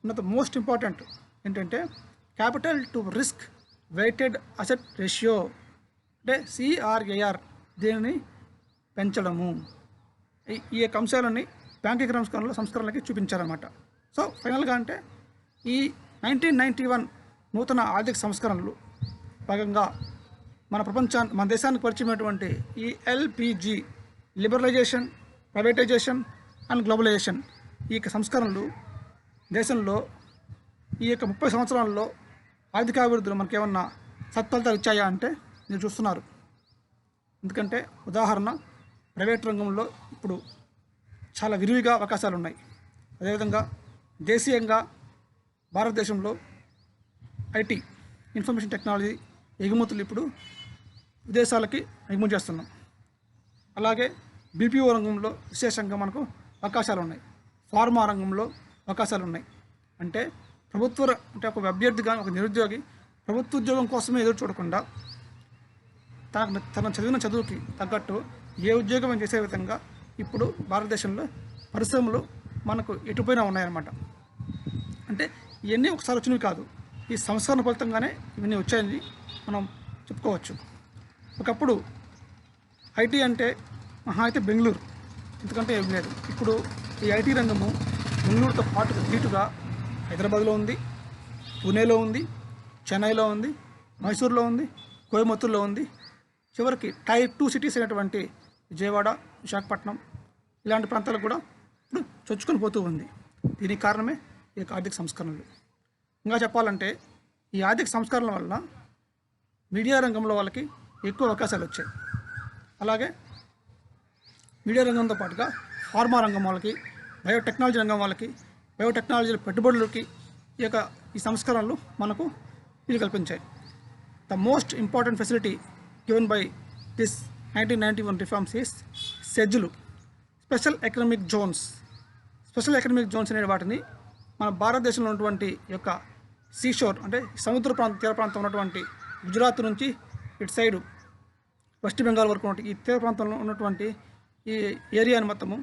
ఉన్నత మోస్ట్ ఇంపార్టెంట్ ఏంటంటే capital to risk weighted asset ratio అంటే CRAR దీనిని పెంచడము. ఈ యొక్క అంశాలన్నీ బ్యాంకింగ్ సంస్కరణలకి చూపించారన్నమాట. సో ఫైనల్గా అంటే ఈ 1991 నూతన ఆర్థిక సంస్కరణలు భాగంగా మన దేశానికి పరిచయమైనటువంటి ఈ LPG liberalisation, privatisation and globalisation ఈ యొక్క సంస్కరణలు దేశంలో ఈ యొక్క 30 సంవత్సరాల్లో ఆర్థికాభివృద్ధిలో మనకేమన్నా సత్ఫలితాలు ఇచ్చాయా అంటే మీరు చూస్తున్నారు. ఎందుకంటే ఉదాహరణ ప్రైవేట్ రంగంలో ఇప్పుడు చాలా విరివిగా అవకాశాలు ఉన్నాయి. అదేవిధంగా దేశీయంగా భారతదేశంలో IT ఇన్ఫర్మేషన్ టెక్నాలజీ ఎగుమతులు ఇప్పుడు విదేశాలకి ఎగుమతి చేస్తున్నాం. అలాగే BPO రంగంలో విశేషంగా మనకు అవకాశాలు ఉన్నాయి. ఫార్మా రంగంలో అవకాశాలు ఉన్నాయి. అంటే ఒక అభ్యర్థిగా ఒక నిరుద్యోగి ప్రభుత్వ ఉద్యోగం కోసమే ఎదురు చూడకుండా తన చదివిన చదువుకి తగ్గట్టు ఏ ఉద్యోగం చేసే విధంగా ఇప్పుడు భారతదేశంలో పరిశ్రమలు మనకు ఎటుపోయినా ఉన్నాయన్నమాట. అంటే ఇవన్నీ ఒకసారి వచ్చినవి కాదు, ఈ సంస్కరణ ఫలితంగానే ఇవన్నీ వచ్చాయని మనం చెప్పుకోవచ్చు. ఒకప్పుడు IT అంటే మహా అయితే బెంగళూరు, ఎందుకంటే ఏం లేదు. ఇప్పుడు ఈ IT రంగము బెంగళూరుతో పాటు ధీటుగా హైదరాబాద్లో ఉంది, పూణేలో ఉంది, చెన్నైలో ఉంది, మైసూర్లో ఉంది, కోయంబత్తూర్లో ఉంది. చివరికి Tier 2 సిటీస్ అయినటువంటి విజయవాడ, విశాఖపట్నం ఇలాంటి ప్రాంతాలకు కూడా ఇప్పుడు చొచ్చుకొని పోతూ ఉంది. దీనికి కారణమే ఈ యొక్క ఆర్థిక సంస్కరణలు. ఇంకా చెప్పాలంటే ఈ ఆర్థిక సంస్కరణల వల్ల మీడియా రంగంలో వాళ్ళకి ఎక్కువ అవకాశాలు వచ్చాయి. అలాగే మీడియా రంగంతో పాటుగా ఫార్మా రంగం వాళ్ళకి, బయోటెక్నాలజీ రంగం వాళ్ళకి, బయోటెక్నాలజీ పెట్టుబడులకి ఈ సంస్కరణలు మనకు వీలు కల్పించాయి. The most important facility given by this 1991 reforms is సెజ్లు, special economic zones. Special economic zones అనే వాటిని మన భారతదేశంలో ఉన్నటువంటి యొక్క సీషోర్ అంటే సముద్ర తీర ప్రాంతం ఉన్నటువంటి గుజరాత్ నుంచి ఇటు సైడు వెస్ట్ బెంగాల్ వరకు ఉన్నటువంటి ఈ తీర ప్రాంతంలో ఉన్నటువంటి ఈ ఏరియాని మొత్తము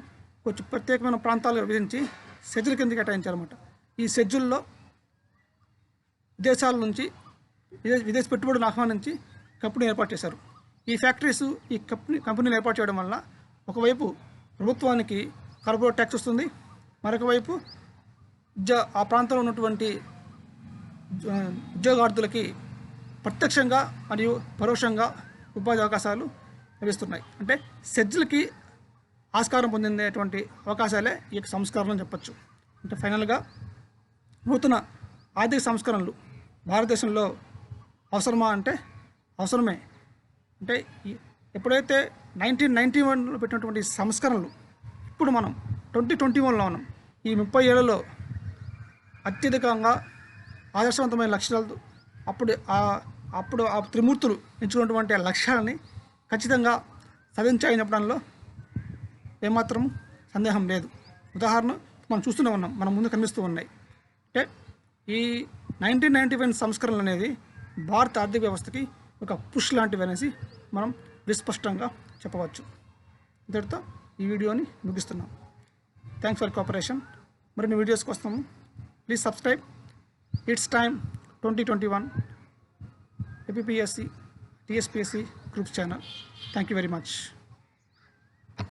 కొంచెం ప్రత్యేకమైన ప్రాంతాలుగా విధించి సెజ్ల కింద కేటాయించారన్నమాట. ఈ సెజ్జుల్లో విదేశాల నుంచి విదేశీ పెట్టుబడులను ఆహ్వానించి కంపెనీ ఏర్పాటు చేశారు. ఈ ఫ్యాక్టరీస్ ఈ కంపెనీలు ఏర్పాటు చేయడం వల్ల ఒకవైపు ప్రభుత్వానికి కార్పొరేట్ ట్యాక్స్ వస్తుంది, మరొక వైపు ఆ ప్రాంతంలో ఉన్నటువంటి ఉద్యోగార్థులకి ప్రత్యక్షంగా మరియు పరోక్షంగా ఉపాధి అవకాశాలు లభిస్తున్నాయి. అంటే సెజ్లకి ఆస్కారం పొందేటువంటి అవకాశాలే ఈ సంస్కరణలు చెప్పచ్చు. అంటే ఫైనల్గా నూతన ఆర్థిక సంస్కరణలు భారతదేశంలో అవసరమా అంటే అవసరమే. అంటే ఎప్పుడైతే 1991లో పెట్టినటువంటి సంస్కరణలు ఇప్పుడు మనం 2021లో ఉన్నాం. ఈ 30 ఏళ్లలో అత్యధికంగా ఆదర్శవంతమైన లక్ష్యాలు అప్పుడు ఆ త్రిమూర్తులు ఎంచుకున్నటువంటి ఆ లక్ష్యాలని ఖచ్చితంగా సాధించాయని చెప్పడంలో ఏమాత్రం సందేహం లేదు. ఉదాహరణ మనం చూస్తూనే ఉన్నాం, మన ముందు కనిపిస్తూ ఉన్నాయి. అంటే ఈ 1991 సంస్కరణలు అనేది భారత ఆర్థిక వ్యవస్థకి ఒక పుష్ లాంటివి అనేసి మనం విస్పష్టంగా చెప్పవచ్చు. ఇంతటితో ఈ వీడియోని ముగిస్తున్నాం. Thanks for cooperation. మరిన్ని వీడియోస్ కోసము please subscribe it's time 2021 APPSC TSPSC groups channel. Thank you very much.